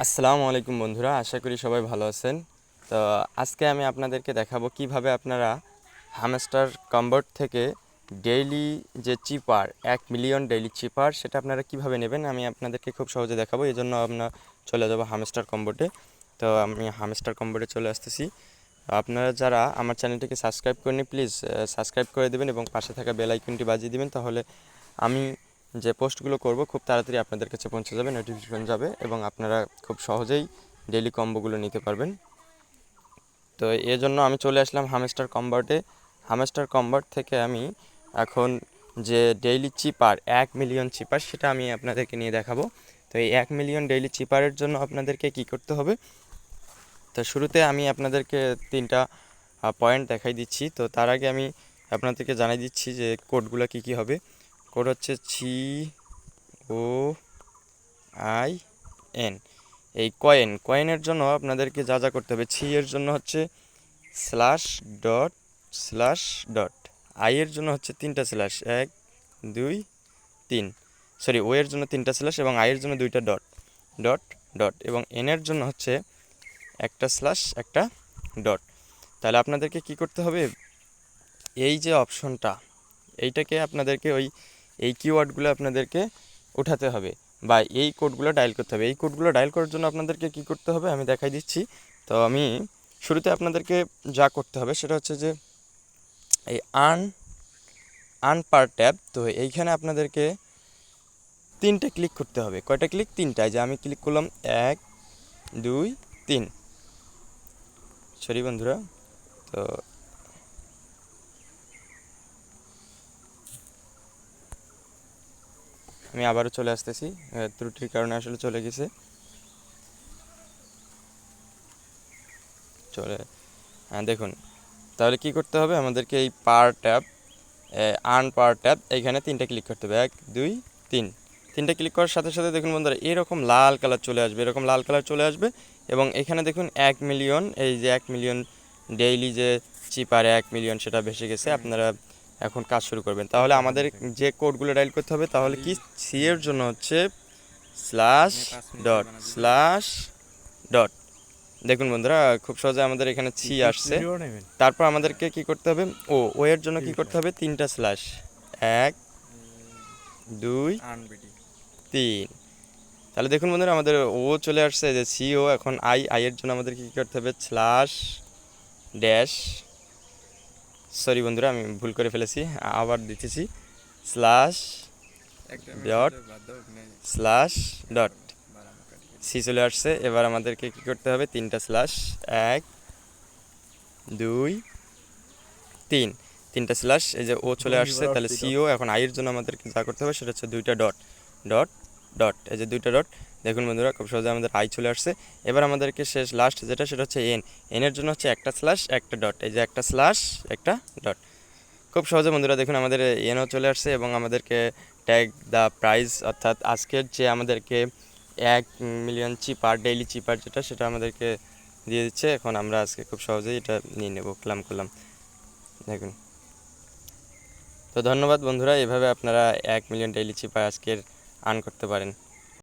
আসসালামু আলাইকুম বন্ধুরা, আশা করি সবাই ভালো আছেন। তো আজকে আমি আপনাদেরকে দেখাবো কিভাবে আপনারা হ্যামস্টার কম্বোর্ড থেকে ডেইলি যে চিপার 1 মিলিয়ন ডেইলি চিপার সেটা আপনারা কিভাবে নেবেন আমি আপনাদেরকে খুব সহজে দেখাবো। এই জন্য আমরা চলে যাব হ্যামস্টার কম্বোর্ডে। তো আমি হ্যামস্টার কম্বোর্ডে চলে আসতেছি। আপনারা যারা আমার চ্যানেলটিকে সাবস্ক্রাইব করেনি প্লিজ সাবস্ক্রাইব করে দেবেন এবং পাশে থাকা বেল আইকনটি বাজিয়ে দিবেন, তাহলে আমি যে পোস্টগুলো করব খুব তাড়াতাড়ি আপনাদের কাছে পৌঁছে যাবে, নোটিফিকেশন যাবে এবং আপনারা খুব সহজেই ডেইলি কম্বোগুলো নিতে পারবেন। তো এর জন্য আমি চলে আসলাম হ্যামস্টার কম্বার্টে। হ্যামস্টার কম্বার্ট থেকে আমি এখন যে ডেইলি চিপার 1 মিলিয়ন চিপার সেটা আমি আপনাদেরকে নিয়ে দেখাবো। তো এই 1 মিলিয়ন ডেইলি চিপারের জন্য আপনাদেরকে কি করতে হবে, তো শুরুতে আমি আপনাদেরকে তিনটা পয়েন্ট দেখাই দিচ্ছি। তো তার আগে আমি আপনাদেরকে জানাই দিচ্ছি যে কোডগুলো কি হবে। কোড হচ্ছে COIN। এই কয়েনের জন্য আপনাদেরকে যা যা করতে হবে, এর জন্য হচ্ছে স্ল্যাশ ডট স্ল্যাশ ডট, এর জন্য হচ্ছে 3টা স্ল্যাশ 1 2 3, সরি এর জন্য 3টা স্ল্যাশ এবং এর জন্য 2টা ডট ডট ডট এবং এর জন্য হচ্ছে একটা স্ল্যাশ একটা ডট। তাহলে আপনাদেরকে কি করতে হবে, এই যে অপশনটা এইটাকে আপনাদেরকে এই কিওয়ার্ডগুলো আপনাদেরকে উঠাতে হবে বা এই কোডগুলো ডায়াল করতে হবে। এই কোডগুলো ডায়াল করার জন্য আপনাদেরকে কি করতে হবে আমি দেখাই দিচ্ছি। তো আমি শুরুতে আপনাদেরকে যা করতে হবে সেটা হচ্ছে যে এই আর্ন পার ট্যাব। তো এইখানে আপনাদেরকে 3টে ক্লিক করতে হবে। কয়টা ক্লিক? 3টায়। যে আমি ক্লিক করলাম 1 2 3, সরি বন্ধুরা। তো আমি আবারও চলে আসতেছি, ত্রুটির কারণে আসলে চলে গেছে। দেখুন, তাহলে কি করতে হবে আমাদেরকে, এই পার ট্যাব আর্ন পার ট্যাব এইখানে 3টে ক্লিক করতে হবে, 1 2 3। 3টে ক্লিক করার সাথে সাথে দেখুন বন্ধুরা এরকম লাল কালার চলে আসবে, এরকম লাল কালার চলে আসবে এবং এখানে দেখুন 1 মিলিয়ন, এই যে 1 মিলিয়ন ডেইলি যে চিপার 1 মিলিয়ন সেটা ভেসে গেছে। আপনারা এখন কাজ শুরু করবেন। তাহলে আমাদের যে কোডগুলো ডায়াল করতে হবে, তাহলে কি এর জন্য হচ্ছে স্ল্যাশ ডট স্ল্যাশ ডট। দেখুন বন্ধুরা খুব সহজে আমাদের এখানে আসছে। তারপর আমাদেরকে কি করতে হবে, এর জন্য কি করতে হবে, 3টা স্ল্যাশ 1 2 3। তাহলে দেখুন বন্ধুরা আমাদের চলে আসছে, যে এখন এর জন্য আমাদের কি করতে হবে, স্ল্যাশ ড্যাশ, সরি বন্ধুরা আমি ভুল করে ফেলেছি, আবার দিতেছি, স্ল্যাশ ডট স্ল্যাশ ডট। চলে আসছে। এবার আমাদেরকে কি করতে হবে, 3টা স্ল্যাশ 1 2 3, 3টা স্ল্যাশ, এই যে চলে আসছে। তাহলে এখন এর জন্য আমাদেরকে যা করতে হবে সেটা হচ্ছে 2টা ডট ডট ডট, এই যে 2টা ডট। দেখুন বন্ধুরা খুব সহজে আমাদের চলে আসছে। এবার আমাদেরকে শেষ লাস্ট যেটা সেটা হচ্ছে এর জন্য হচ্ছে একটা স্ল্যাশ একটা ডট, এই যে একটা স্ল্যাশ একটা ডট। খুব সহজে বন্ধুরা দেখুন আমাদের এনও চলে আসছে এবং আমাদেরকে ট্যাগ দ্য প্রাইস, অর্থাৎ আজকের যে আমাদেরকে 1 মিলিয়ন চিপার ডেইলি চিপার যেটা সেটা আমাদেরকে দিয়ে দিচ্ছে। এখন আমরা আজকে খুব সহজেই এটা নিয়ে নেব, ক্লাম করলাম। দেখুন, তো ধন্যবাদ বন্ধুরা, এভাবে আপনারা 1 মিলিয়ন ডেইলি চিপার আজকের আর্ন করতে পারেন।